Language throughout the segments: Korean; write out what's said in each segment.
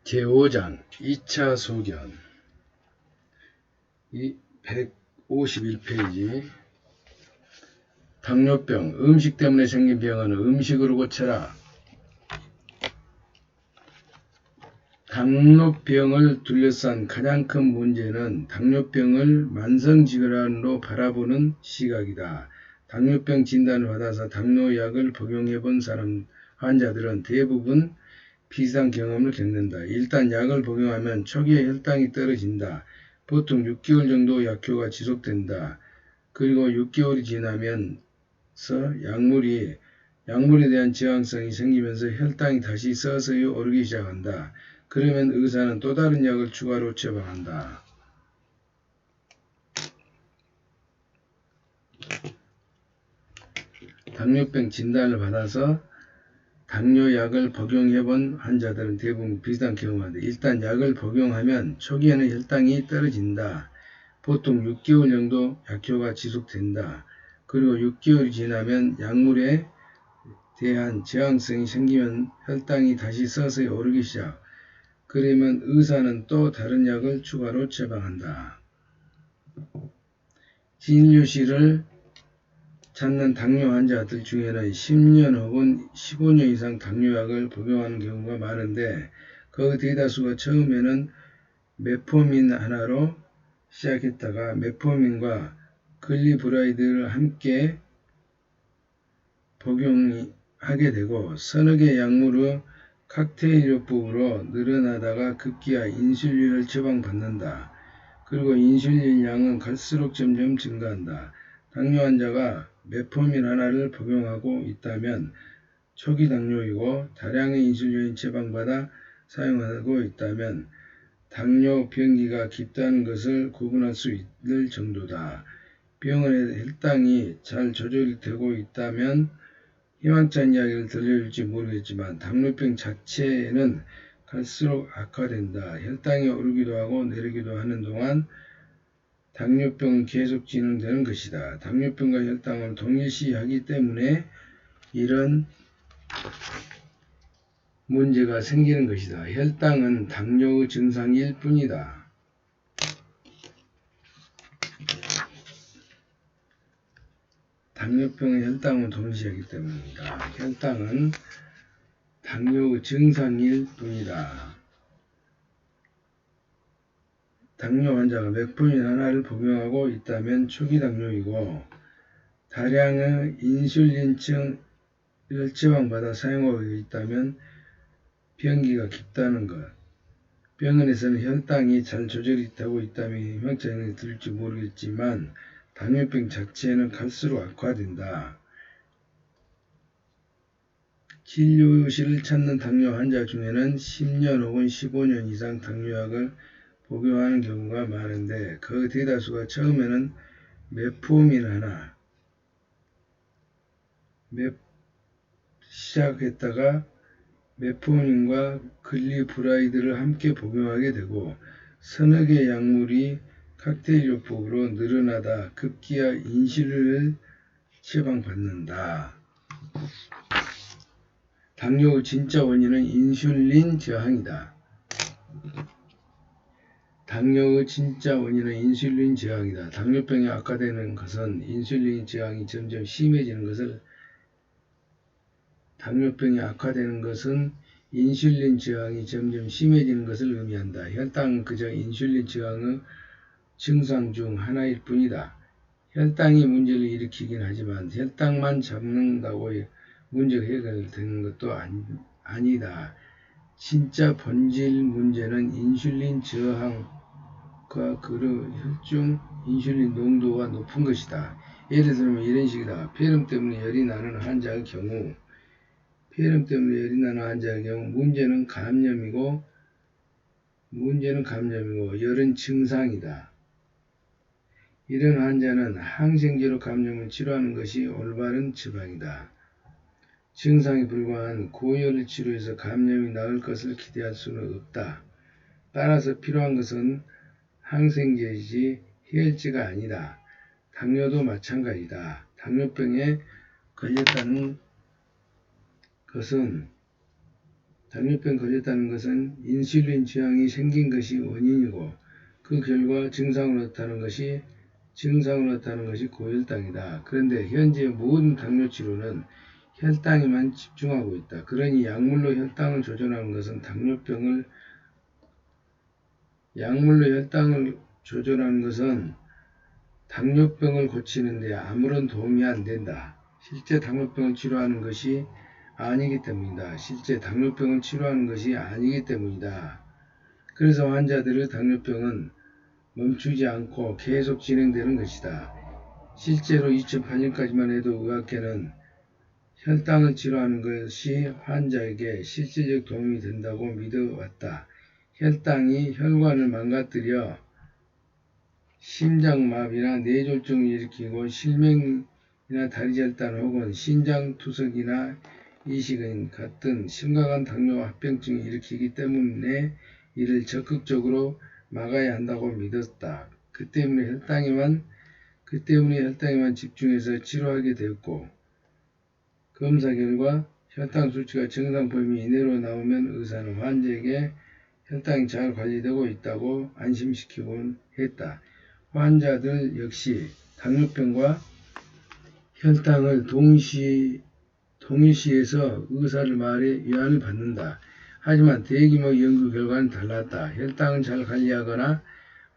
제5장 2차 소견 151페이지 당뇨병, 음식 때문에 생긴 병은 음식으로 고쳐라. 당뇨병을 둘러싼 가장 큰 문제는 당뇨병을 만성질환으로 바라보는 시각이다. 당뇨병 진단을 받아서 당뇨약을 복용해본 환자들은 대부분 비슷한 경험을 겪는다. 일단 약을 복용하면 초기에 혈당이 떨어진다. 보통 6개월 정도 약효가 지속된다. 그리고 6개월이 지나면서 약물에 대한 저항성이 생기면서 혈당이 다시 서서히 오르기 시작한다. 그러면 의사는 또 다른 약을 추가로 처방한다. 당뇨병 진단을 받아서 당뇨약을 복용해본 환자들은 대부분 비슷한 경험을 한다. 일단 약을 복용하면 초기에는 혈당이 떨어진다. 보통 6개월 정도 약효가 지속된다. 그리고 6개월이 지나면 약물에 대한 저항성이 생기면 혈당이 다시 서서히 오르기 시작. 그러면 의사는 또 다른 약을 추가로 처방한다. 진료실을 찾는 당뇨 환자들 중에는 10년 혹은 15년 이상 당뇨약을 복용하는 경우가 많은데 그 대다수가 처음에는 메포민 하나로 시작했다가 메포민과 글리브라이드를 함께 복용하게 되고 서너 개 약물의 칵테일요법으로 늘어나다가 급기야 인슐린을 처방받는다. 그리고 인슐린 양은 갈수록 점점 증가한다. 당뇨 환자가 메포민 하나를 복용하고 있다면 초기 당뇨이고 다량의 인슐린을 처방받아 사용하고 있다면 당뇨 병기가 깊다는 것을 구분할 수 있을 정도다. 병원의 혈당이 잘 조절이 되고 있다면 희망찬 이야기를 들려줄지 모르겠지만 당뇨병 자체는 갈수록 악화된다. 혈당이 오르기도 하고 내리기도 하는 동안 당뇨병은 계속 진행되는 것이다. 당뇨병과 혈당을 동일시하기 때문에 이런 문제가 생기는 것이다. 혈당은 당뇨의 증상일 뿐이다. 당뇨병의 혈당은 동일시하기 때문이다. 혈당은 당뇨의 증상일 뿐이다. 당뇨 환자가 메포민 하나를 복용하고 있다면 초기 당뇨이고 다량의 인슐린을 처방받아 사용하고 있다면 병기가 깊다는 것. 병원에서는 혈당이 잘 조절이 되고 있다면 희망찬 이야기를 들을지 모르겠지만 당뇨병 자체는 갈수록 악화된다. 진료실을 찾는 당뇨 환자 중에는 10년 혹은 15년 이상 당뇨약을 복용하는 경우가 많은데 그 대다수가 처음에는 메포민 하나 시작했다가 메포민과 글리브라이드를 함께 복용하게 되고 서너 개 약물이 칵테일요법으로 늘어나다 급기야 인슐린을 처방받는다. 당뇨의 진짜 원인은 인슐린 저항이다. 당뇨의 진짜 원인은 인슐린 저항이다. 당뇨병이 악화되는 것은 인슐린 저항이 점점 심해지는 것을 의미한다. 혈당은 그저 인슐린 저항의 증상 중 하나일 뿐이다. 혈당이 문제를 일으키긴 하지만 혈당만 잡는다고 문제가 해결되는 것도 아니다. 진짜 본질 문제는 인슐린 저항과 그로 혈중 인슐린 농도가 높은 것이다. 예를 들면 이런 식이다. 폐렴 때문에 열이 나는 환자의 경우 문제는 감염이고 열은 증상이다. 이런 환자는 항생제로 감염을 치료하는 것이 올바른 처방이다. 증상이 불과한 고열을 치료해서 감염이 나을 것을 기대할 수는 없다. 따라서 필요한 것은 항생제이지 해열제가 아니다. 당뇨도 마찬가지다. 당뇨병에 걸렸다는 것은 당뇨병 걸렸다는 것은 인슐린 저항이 생긴 것이 원인이고 그 결과 증상으로 나타나는 것이 고혈당이다. 그런데 현재 모든 당뇨 치료는 혈당에만 집중하고 있다. 그러니 약물로 혈당을 조절하는 것은 당뇨병을 고치는 데 아무런 도움이 안 된다. 실제 당뇨병을 치료하는 것이 아니기 때문이다. 그래서 환자들의 당뇨병은 멈추지 않고 계속 진행되는 것이다. 실제로 2008년까지만 해도 의학계는 혈당을 치료하는 것이 환자에게 실질적 도움이 된다고 믿어왔다. 혈당이 혈관을 망가뜨려 심장마비나 뇌졸중을 일으키고 실명이나 다리절단 혹은 신장투석이나 이식인 같은 심각한 당뇨 합병증을 일으키기 때문에 이를 적극적으로 막아야 한다고 믿었다. 그 때문에 혈당에만 집중해서 치료하게 되었고 검사 결과 혈당 수치가 정상 범위 이내로 나오면 의사는 환자에게 혈당이 잘 관리되고 있다고 안심시키곤 했다. 환자들 역시 당뇨병과 혈당을 동일시해서 의사의 말에 위안을 받는다. 하지만 대규모 연구 결과는 달랐다. 혈당을 잘 관리하거나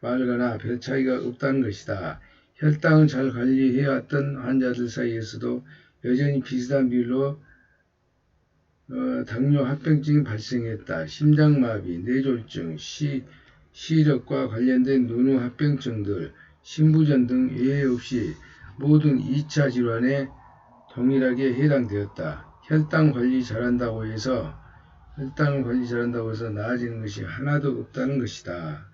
말거나 별 차이가 없다는 것이다. 혈당을 잘 관리해왔던 환자들 사이에서도 여전히 비슷한 비율로 당뇨 합병증이 발생했다. 심장마비, 뇌졸중, 시력과 관련된 누누 합병증들, 심부전 등 예외 없이 모든 2차 질환에 동일하게 해당되었다. 혈당을 관리 잘한다고 해서 나아지는 것이 하나도 없다는 것이다.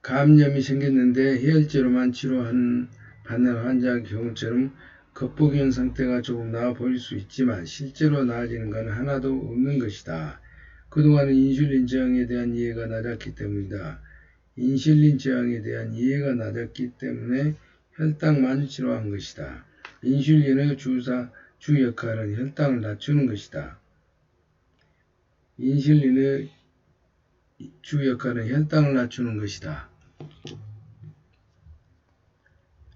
감염이 생겼는데 해열제로만 치료받는 환자의 경우처럼 겉보기엔 상태가 조금 나아 보일 수 있지만 실제로 나아지는 건 하나도 없는 것이다. 그동안은 인슐린 저항에 대한 이해가 낮았기 때문이다. 인슐린 저항에 대한 이해가 낮았기 때문에 혈당만 치료한 것이다. 인슐린의 주 역할은 혈당을 낮추는 것이다. 인슐린의 주 역할은 혈당을 낮추는 것이다.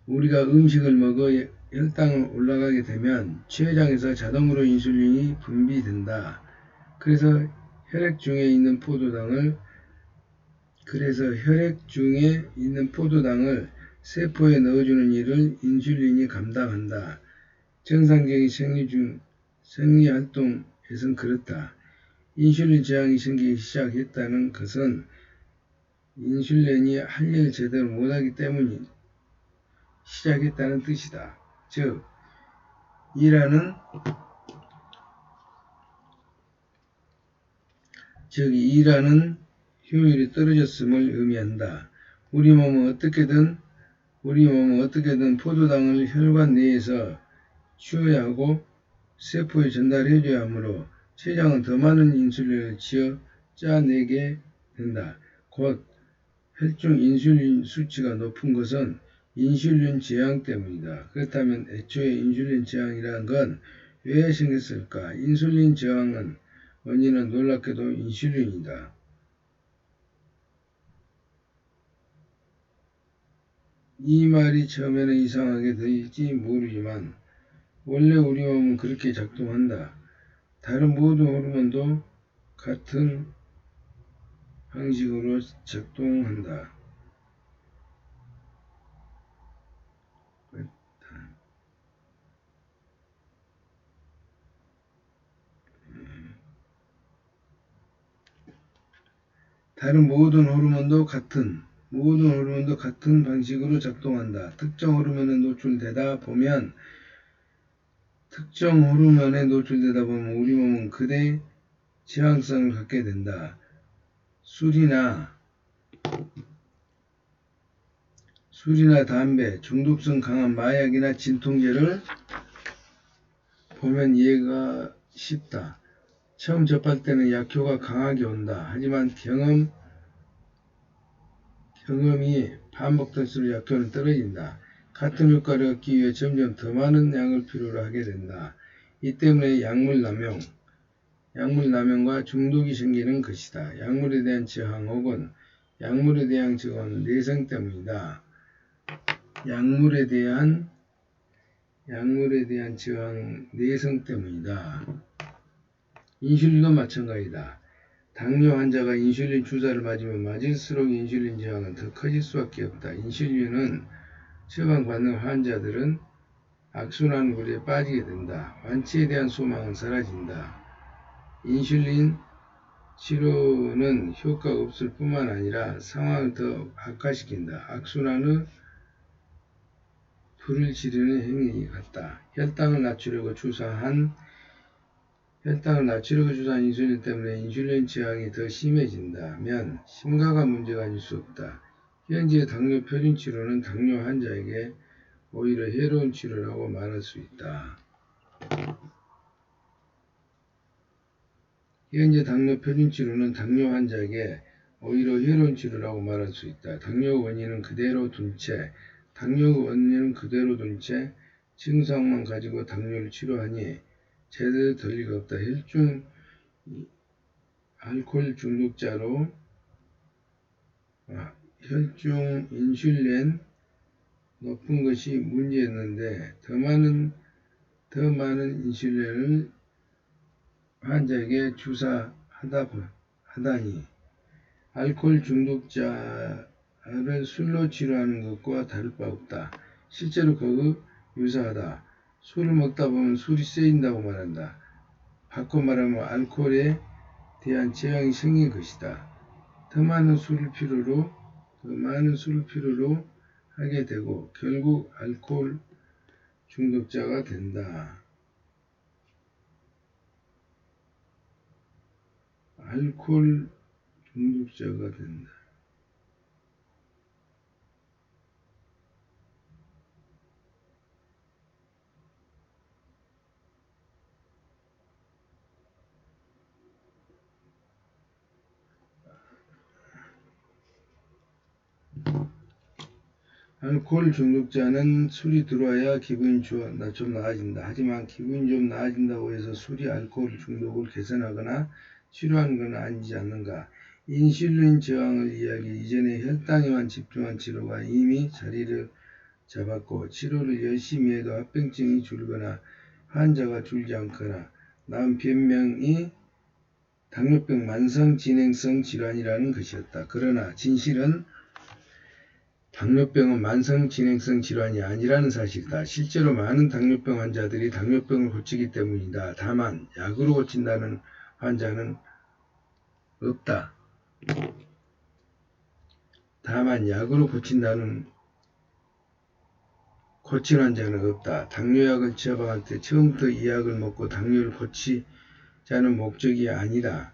우리가 음식을 먹어 혈당이 올라가게 되면 췌장에서 자동으로 인슐린이 분비된다. 그래서 혈액 중에 있는 포도당을 세포에 넣어주는 일을 인슐린이 감당한다. 정상적인 생리활동에선 그렇다. 인슐린 저항이 생기기 시작했다는 것은 인슐린이 할 일을 제대로 못하기 때문에 시작했다는 뜻이다. 즉, 일하는 효율이 떨어졌음을 의미한다. 우리 몸은 어떻게든 포도당을 혈관 내에서 취해야 세포에 전달해줘야 하므로 췌장은 더 많은 인슐린을 짜내게 된다. 곧 혈중 인슐린 수치가 높은 것은 인슐린 저항 때문이다. 그렇다면 애초에 인슐린 저항이라는 건 왜 생겼을까? 인슐린 저항의 원인은 놀랍게도 인슐린이다. 이 말이 처음에는 이상하게 들릴지 모르지만 원래 우리 몸은 그렇게 작동한다. 다른 모든 호르몬도 같은 방식으로 작동한다. 다른 모든 호르몬도 같은 방식으로 작동한다. 특정 호르몬에 노출되다 보면 우리 몸은 그대 저항성을 갖게 된다. 술이나 담배, 중독성 강한 마약이나 진통제를 보면 이해가 쉽다. 처음 접할 때는 약효가 강하게 온다. 하지만 경험이 반복될수록 약효는 떨어진다. 같은 효과를 얻기 위해 점점 더 많은 약을 필요로 하게 된다. 이 때문에 약물 남용과 중독이 생기는 것이다. 약물에 대한 저항 혹은 약물에 대한 저항은 내성 때문이다. 약물에 대한 저항 내성 때문이다. 인슐린도 마찬가지다. 당뇨 환자가 인슐린 주사를 맞으면 맞을수록 인슐린 저항은 더 커질 수밖에 없다. 인슐린은 처방받는 환자들은 악순환 굴에 빠지게 된다. 완치에 대한 소망은 사라진다. 인슐린 치료는 효과가 없을 뿐만 아니라 상황을 더 악화시킨다. 악순환의 불을 지르는 행위 같다. 혈당을 낮추려고 주사한 인슐린 때문에 인슐린 저항이 더 심해진다면 심각한 문제가 아닐 수 없다. 현재 당뇨 표준 치료는 당뇨 환자에게 오히려 해로운 치료라고 말할 수 있다. 현재 당뇨 표준 치료는 당뇨 환자에게 오히려 해로운 치료라고 말할 수 있다. 당뇨 원인은 그대로 둔 채 증상만 가지고 당뇨를 치료하니 제대로 될 리가 없다. 혈중 알코올 중독자로 혈중 인슐린 높은 것이 문제였는데 더 많은 인슐린을 환자에게 주사하다니 알코올 중독자를 술로 치료하는 것과 다를 바 없다. 실제로 거의 유사하다. 술을 먹다 보면 술이 세진다고 말한다. 바꿔 말하면 알코올에 대한 저항이 생긴 것이다. 더 많은 술을 필요로 하게 되고 결국 알코올 중독자가 된다. 알코올 중독자가 된다. 알코올 중독자는 술이 들어와야 기분이 좀 나아진다. 하지만 기분이 좀 나아진다고 해서 술이 알코올 중독을 개선하거나 치료하는 건 아니지 않는가. 인슐린 저항을 이야기 이전에 혈당에만 집중한 치료가 이미 자리를 잡았고 치료를 열심히 해도 합병증이 줄거나 환자가 줄지 않거나 나온 변명이 당뇨병 만성 진행성 질환이라는 것이었다. 그러나 진실은 당뇨병은 만성 진행성 질환이 아니라는 사실이다. 실제로 많은 당뇨병 환자들이 당뇨병을 고치기 때문이다. 다만 약으로 고친다는 환자는 없다. 고친 환자는 없다. 당뇨약을 처방할 때 처음부터 이 약을 먹고 당뇨를 고치자는 목적이 아니라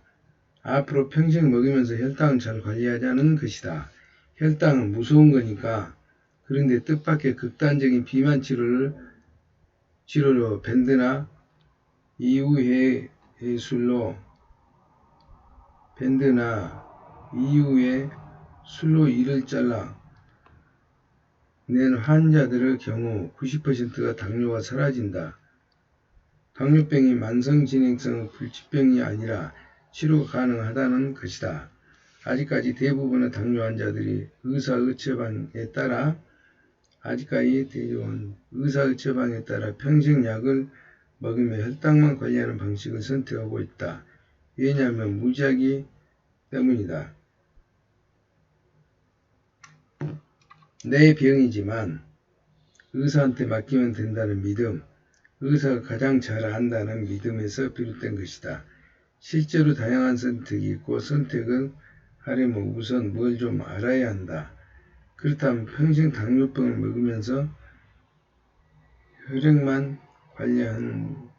앞으로 평생 먹으면서 혈당을 잘 관리하자는 것이다. 혈당은 무서운 거니까. 그런데 뜻밖의 극단적인 비만 치료로 밴드나 이후의 술로 이를 잘라 낸 환자들의 경우 90%가 당뇨가 사라진다. 당뇨병이 만성진행성 불치병이 아니라 치료가 가능하다는 것이다. 아직까지 대부분의 당뇨 환자들이 의사의 처방에 따라 평생 약을 먹으며 혈당만 관리하는 방식을 선택하고 있다. 왜냐하면 무작위 때문이다. 내 병이지만 의사한테 맡기면 된다는 믿음, 의사가 가장 잘 안다는 믿음에서 비롯된 것이다. 실제로 다양한 선택이 있고 선택을 하려면 우선 뭘 좀 알아야 한다. 그렇다면 평생 당뇨병을 먹으면서 혈액만 관리한다면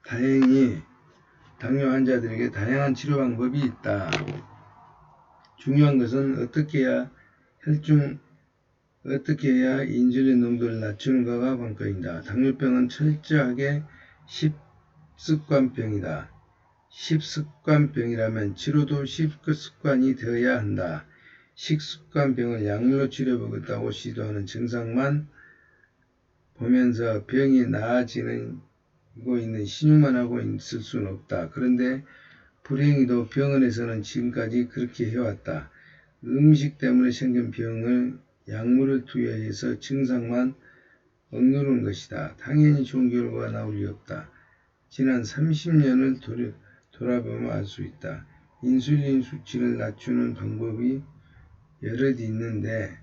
다행히 당뇨 환자들에게 다양한 치료 방법이 있다. 중요한 것은 어떻게 해야 혈중 어떻게 해야 인슐린 농도를 낮추는가가 관건이다. 당뇨병은 철저하게 식습관병이다. 식습관병이라면 치료도 식습관이 되어야 한다. 식습관병을 약물로 치료해보겠다고 시도하는 증상만 보면서 병이 나아지고 있는 신용만 하고 있을 수는 없다. 그런데 불행히도 병원에서는 지금까지 그렇게 해왔다. 음식 때문에 생긴 병을 약물을 투여해서 증상만 억누르는 것이다. 당연히 좋은 결과가 나올 리 없다. 지난 30년을 돌아보면 알 수 있다. 인슐린 수치를 낮추는 방법이 여럿 있는데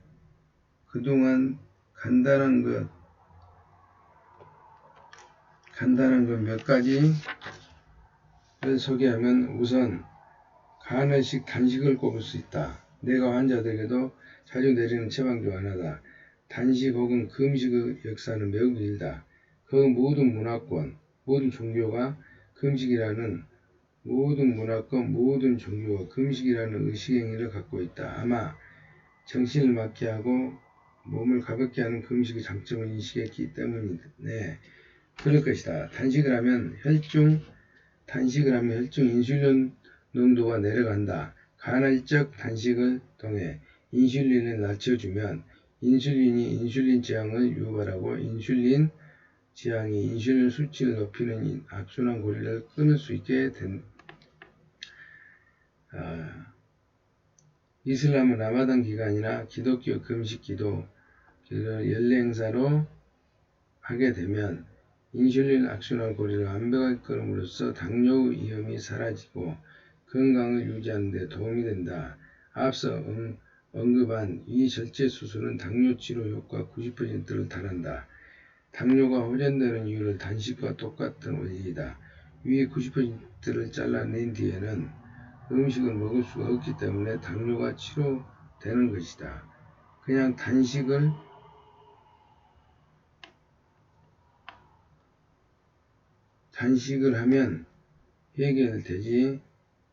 그동안 간단한 것 몇 가지를 소개하면 우선 간헐식 단식을 꼽을 수 있다. 내가 환자들에게도 자주 내리는 처방 중 하나다. 단식 혹은 금식의 역사는 매우 길다. 그 모든 문화권, 모든 종교가 금식이라는 모든 문화권, 모든 종교가 금식이라는 의식행위를 갖고 있다. 아마 정신을 맑게 하고 몸을 가볍게 하는 금식의 장점을 인식했기 때문이네. 그럴 것이다. 단식을 하면 혈중 인슐린 농도가 내려간다. 간헐적 단식을 통해 인슐린을 낮춰주면 인슐린이 인슐린 저항을 유발하고 인슐린 저항이 인슐린 수치를 높이는 악순환 고리를 끊을 수 있게 된다. 이슬람은 라마단 기간이나 기독교 금식 기도를 연례 행사로 하게 되면 인슐린 악순환 고리를 완벽하게 끊음으로써 당뇨의 위험이 사라지고 건강을 유지하는 데 도움이 된다. 앞서 언급한 이 절제 수술은 당뇨 치료 효과 90%를 달한다. 당뇨가 호전되는 이유를 단식과 똑같은 원리이다. 위의 90%를 잘라낸 뒤에는 음식을 먹을 수가 없기 때문에 당뇨가 치료되는 것이다. 그냥 단식을 하면 해결되지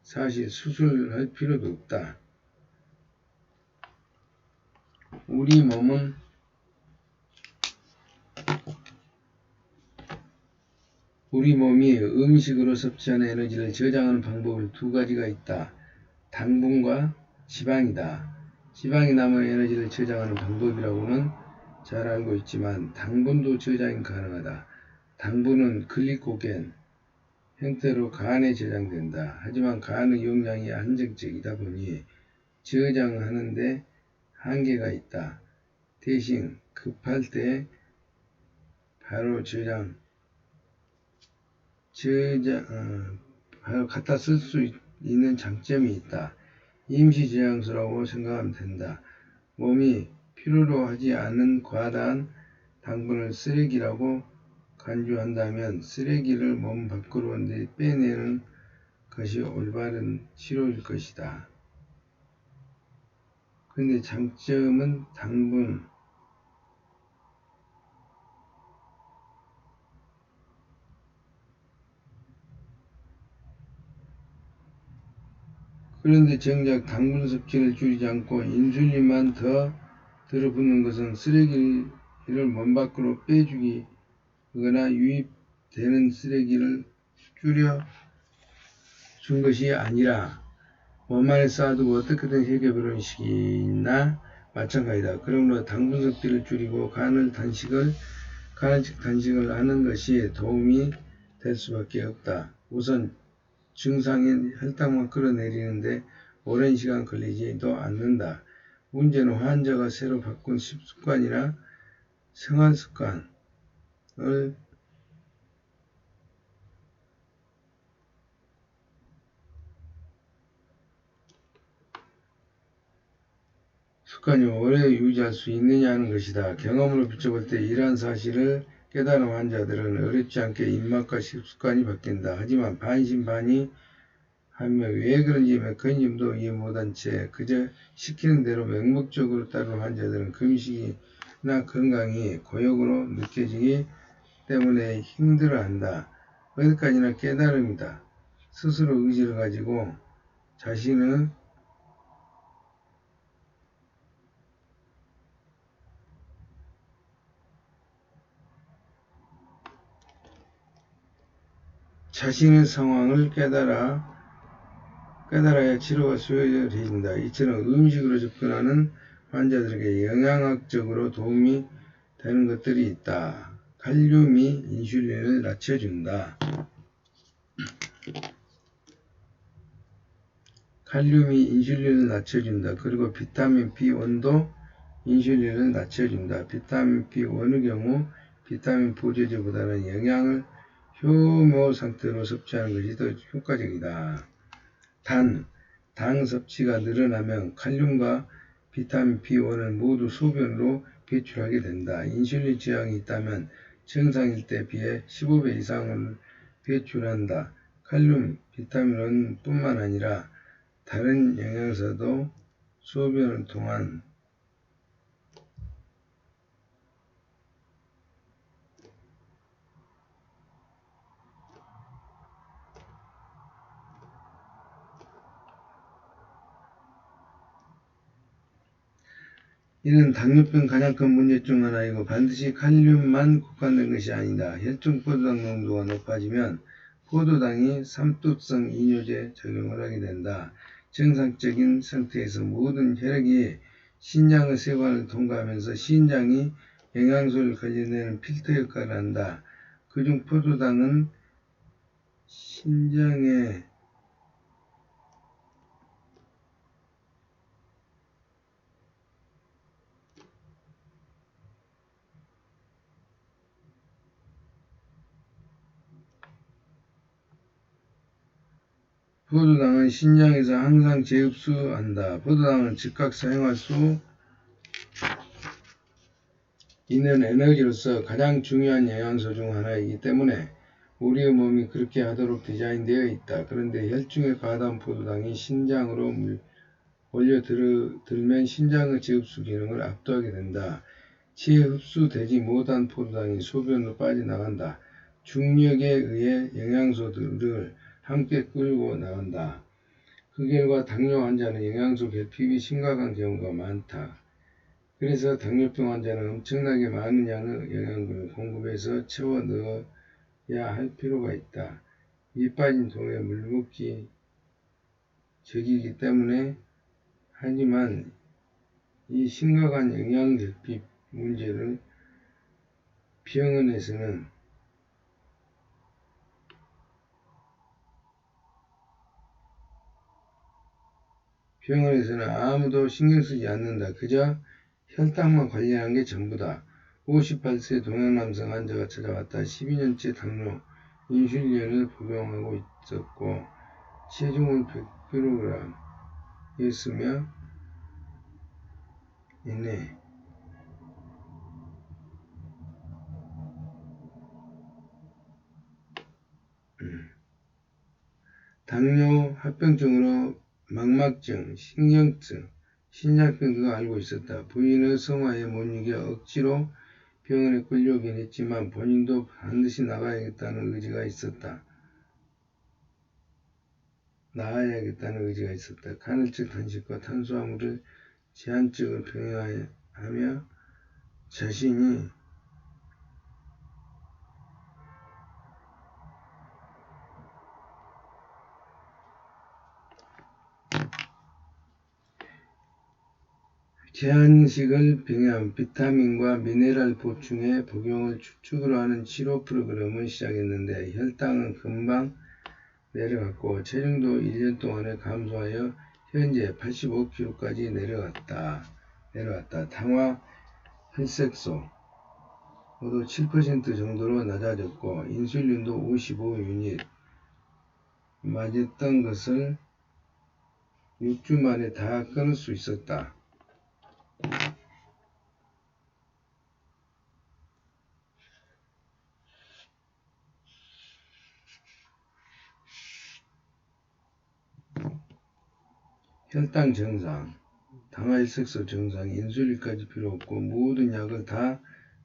사실 수술할 필요도 없다. 우리 몸이 음식으로 섭취하는 에너지를 저장하는 방법은 두 가지가 있다. 당분과 지방이다. 지방이 남은 에너지를 저장하는 방법이라고는 잘 알고 있지만 당분도 저장이 가능하다. 당분은 글리코겐 형태로 간에 저장된다. 하지만 간의 용량이 한정적이다 보니 저장하는데 한계가 있다. 대신 급할 때 바로 바로 갖다 쓸 수 있는 장점이 있다. 임시 저장소라고 생각하면 된다. 몸이 필요로 하지 않은 과다한 당분을 쓰레기라고 간주한다면 쓰레기를 몸 밖으로 빼내는 것이 올바른 치료일 것이다. 그런데 장점은 당분, 그런데 정작 당분 섭취를 줄이지 않고 인슐린만 더 들어붙는 것은 쓰레기를 몸 밖으로 빼주거나 유입되는 쓰레기를 줄여 준 것이 아니라 몸 안에 쌓아두고 어떻게든 해결해보는 식이나 마찬가지다. 그러므로 당분 섭취를 줄이고 간헐적 단식을 하는 것이 도움이 될 수밖에 없다. 우선 증상인 혈당만 끌어내리는데 오랜 시간 걸리지도 않는다. 문제는 환자가 새로 바꾼 식습관이나 생활습관을 오래 유지할 수 있느냐는 것이다. 경험으로 비춰볼 때 이러한 사실을 깨달은 환자들은 어렵지 않게 입맛과 식습관이 바뀐다. 하지만 반신반의 하며 왜 그런지 메커니즘도 이해 못한 채 그저 시키는 대로 맹목적으로 따르는 환자들은 금식이나 건강이 고역으로 느껴지기 때문에 힘들어한다. 어디까지나 깨달음이다. 스스로 의지를 가지고 자신의 자신의 상황을 깨달아야 치료가 수요해진다. 이처럼 음식으로 접근하는 환자들에게 영양학적으로 도움이 되는 것들이 있다. 칼륨이 인슐린을 낮춰준다. 칼륨이 인슐린을 낮춰준다. 그리고 비타민 B1도 인슐린을 낮춰준다. 비타민 B1의 경우 비타민 보조제보다는 영양을 효모 상태로 섭취하는 것이 더 효과적이다. 당 섭취가 늘어나면 칼륨과 비타민 B1을 모두 소변으로 배출하게 된다. 인슐린 저항이 있다면 정상일 때 비해 15배 이상을 배출한다. 칼륨, 비타민은 뿐만 아니라 다른 영양소도 소변을 통한 이는 당뇨병 가장 큰 문제 중 하나이고 반드시 칼륨만 국한된 것이 아니다. 혈중 포도당 농도가 높아지면 포도당이 삼투성 이뇨제 작용을 하게 된다. 정상적인 상태에서 모든 혈액이 신장의 세관을 통과하면서 신장이 영양소를 걸려내는 필터 역할을 한다. 그중 포도당은 신장의 포도당은 신장에서 항상 재흡수한다. 포도당은 즉각 사용할 수 있는 에너지로서 가장 중요한 영양소 중 하나이기 때문에 우리의 몸이 그렇게 하도록 디자인되어 있다. 그런데 혈중에 과다한 포도당이 신장으로 몰려들면 신장의 재흡수 기능을 압도하게 된다. 재흡수되지 못한 포도당이 소변으로 빠져나간다. 중력에 의해 영양소들을 함께 끌고 나간다. 그 결과 당뇨 환자는 영양소 결핍이 심각한 경우가 많다. 그래서 당뇨병 환자는 엄청나게 많은 양의 영양분을 공급해서 채워 넣어야 할 필요가 있다. 미 빠진 돌에 물붓기 적이기 때문에 하지만 이 심각한 영양 결핍 문제를 병원에서는 아무도 신경 쓰지 않는다. 그저 혈당만 관리하는 게 전부다. 58세 동양 남성 환자가 찾아왔다. 12년째 당뇨, 인슐린을 복용하고 있었고 체중은 100kg 였으며 이내 당뇨, 합병증으로 망막증, 신경증, 신장병 등을 앓고 있었다. 부인의 성화에 못 이겨 억지로 병원에 끌려오긴 했지만 본인도 반드시 나아야겠다는 의지가 있었다. 간헐적 단식과 탄수화물을 제한적으로 병행하며 자신이 제한식을 병행하며 비타민과 미네랄 보충에 복용을 주축으로 하는 치료 프로그램을 시작했는데 혈당은 금방 내려갔고 체중도 1년 동안에 감소하여 현재 85kg까지 내려왔다. 당화 혈색소도 7% 정도로 낮아졌고 인슐린도 55유닛 맞았던 것을 6주 만에 다 끊을 수 있었다. 혈당 정상, 당화혈색소 정상, 인슐린까지 필요 없고 모든 약을 다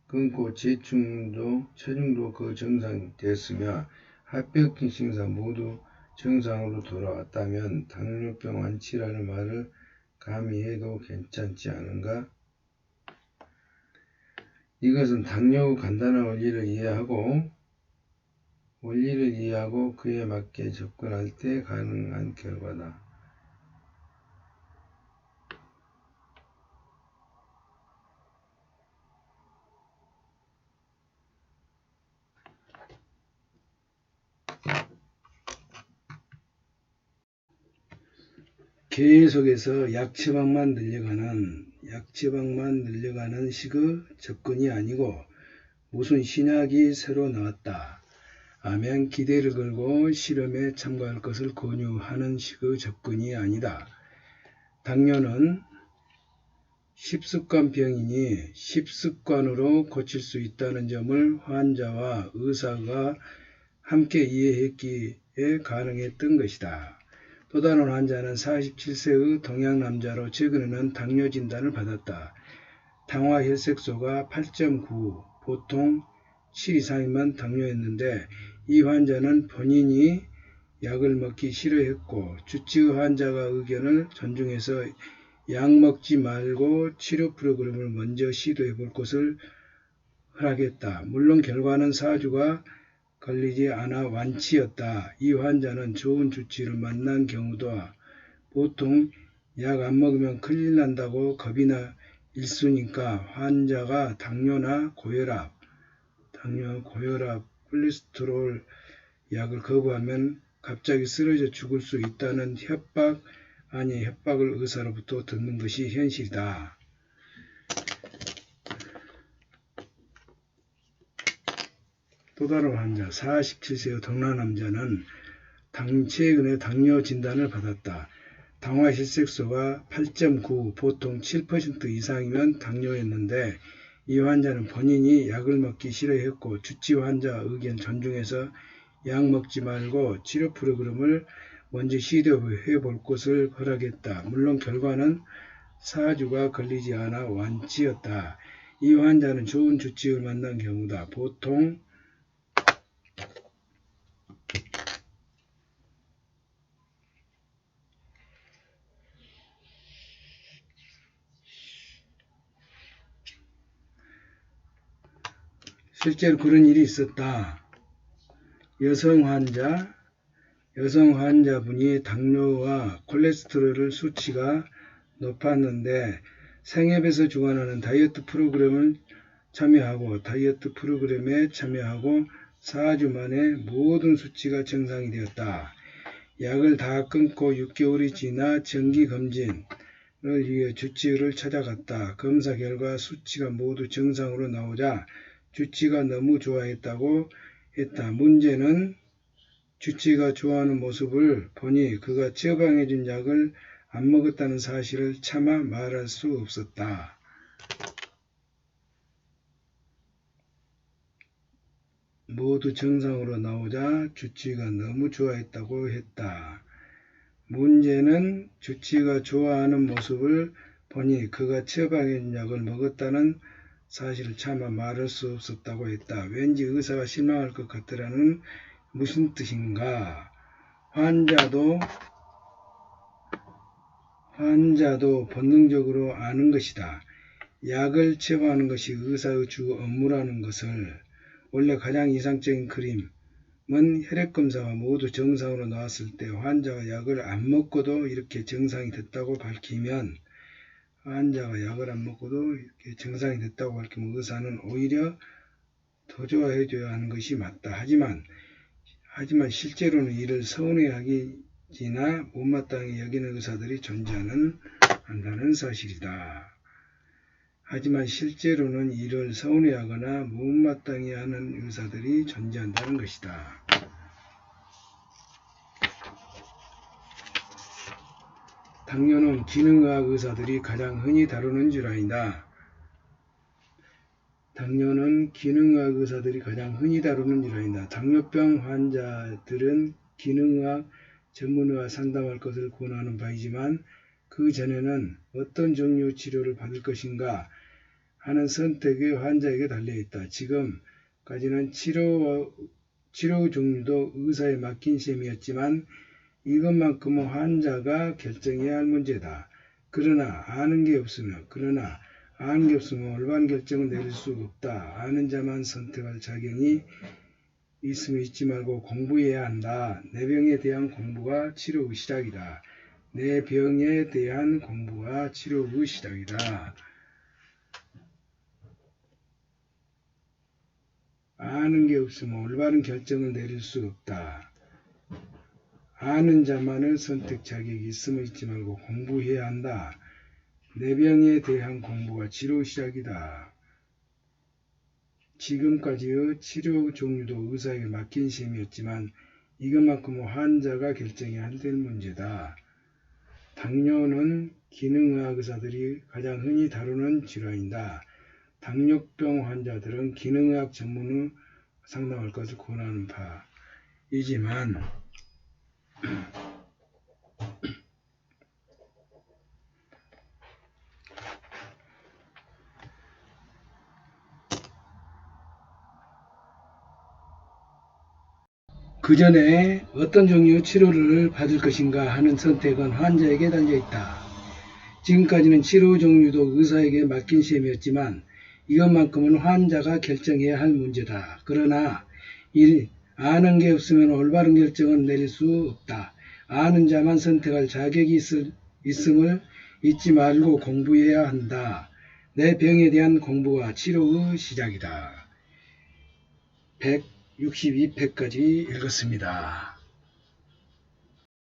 끊고 체중도 그 정상 됐으며 합병증 증상 모두 정상으로 돌아왔다면 당뇨병 완치라는 말을 감히 해도 괜찮지 않은가? 이것은 당뇨의 간단한 원리를 이해하고 원리를 이해하고 그에 맞게 접근할 때 가능한 결과다. 계속해서 약처방만 늘려가는 식의 접근이 아니고 무슨 신약이 새로 나왔다 하면 기대를 걸고 실험에 참가할 것을 권유하는 식의 접근이 아니다. 당뇨는 십습관병이니 십습관으로 고칠 수 있다는 점을 환자와 의사가 함께 이해했기에 가능했던 것이다. 또 다른 환자는 47세의 동양 남자로 최근에는 당뇨 진단을 받았다. 당화 혈색소가 8.9, 보통 7 이상이면 당뇨였는데 이 환자는 본인이 약을 먹기 싫어했고 주치의 환자가 의견을 존중해서 약 먹지 말고 치료 프로그램을 먼저 시도해 볼 것을 허락했다. 물론 결과는 4주가 걸리지 않아 완치였다. 이 환자는 좋은 주치의를 만난 경우도 보통 약 안 먹으면 큰일 난다고 겁이나 일수니까 환자가 당뇨나 고혈압, 콜레스테롤 약을 거부하면 갑자기 쓰러져 죽을 수 있다는 협박 아니 협박을 의사로부터 듣는 것이 현실이다. 또 다른 환자 47세의 동남 남자는 최근에 당뇨 진단을 받았다. 당화 혈색소가 8.9 보통 7% 이상이면 당뇨였는데 이 환자는 본인이 약을 먹기 싫어했고 주치의 환자 의견 존중해서 약 먹지 말고 치료 프로그램을 먼저 시도해 볼 것을 허락했다. 물론 결과는 4주가 걸리지 않아 완치였다. 이 환자는 좋은 주치의를 만난 경우다. 보통 실제로 그런 일이 있었다. 여성 환자분이 당뇨와 콜레스테롤 수치가 높았는데 생협에서 주관하는 다이어트 프로그램에 참여하고 4주 만에 모든 수치가 정상이 되었다. 약을 다 끊고 6개월이 지나 정기검진을 위해 주치의를 찾아갔다. 검사 결과 수치가 모두 정상으로 나오자 주치의가 너무 좋아했다고 했다. 문제는 주치의가 좋아하는 모습을 보니 그가 처방해준 약을 안 먹었다는 사실을 차마 말할 수 없었다. 모두 정상으로 나오자 주치의가 너무 좋아했다고 했다. 문제는 주치의가 좋아하는 모습을 보니 그가 처방해준 약을 먹었다는 사실을 차마 말할 수 없었다고 했다. 왠지 의사가 실망할 것 같더라는 무슨 뜻인가? 환자도 본능적으로 아는 것이다. 약을 처방하는 것이 의사의 주 업무라는 것을. 원래 가장 이상적인 그림은 혈액검사가 모두 정상으로 나왔을 때 환자가 약을 안 먹고도 이렇게 정상이 됐다고 밝히면 의사는 오히려 더 좋아해줘야 하는 것이 맞다. 하지만 실제로는 이를 서운해하기나 못마땅히 여기는 의사들이 존재한다는 사실이다. 하지만 실제로는 이를 서운해하거나 못마땅히 하는 의사들이 존재한다는 것이다. 당뇨는 기능의학 의사들이 가장 흔히 다루는 질환이다. 당뇨병 환자들은 기능의학 전문의와 상담할 것을 권하는 바이지만 그 전에는 어떤 종류의 치료를 받을 것인가 하는 선택이 환자에게 달려있다. 지금까지는 치료의 종류도 의사에 맡긴 셈이었지만 이것만큼은 환자가 결정해야 할 문제다. 그러나 아는 게 없으면 올바른 결정을 내릴 수 없다. 아는 자만 선택할 자격이 있으면 잊지 말고 공부해야 한다. 내 병에 대한 공부가 치료의 시작이다. 내 병에 대한 공부가 치료의 시작이다. 아는 게 없으면 올바른 결정을 내릴 수 없다. 아는 자만은 선택 자격이 있으면 잊지 말고 공부해야 한다. 내 병에 대한 공부가 치료 시작이다. 지금까지의 치료 종류도 의사에게 맡긴 셈이었지만 이것만큼은 환자가 결정해야 될 문제다. 당뇨는 기능의학 의사들이 가장 흔히 다루는 질환이다. 당뇨병 환자들은 기능의학 전문의 상담할 것을 권하는 바이지만 그 전에 어떤 종류의 치료를 받을 것인가 하는 선택은 환자에게 달려있다. 지금까지는 치료 종류도 의사에게 맡긴 셈이었지만 이것만큼은 환자가 결정해야 할 문제다. 그러나 아는 게 없으면 올바른 결정을 내릴 수 없다. 아는 자만 선택할 자격이 있음을 잊지 말고 공부해야 한다. 내 병에 대한 공부가 치료의 시작이다. 162회까지 읽었습니다.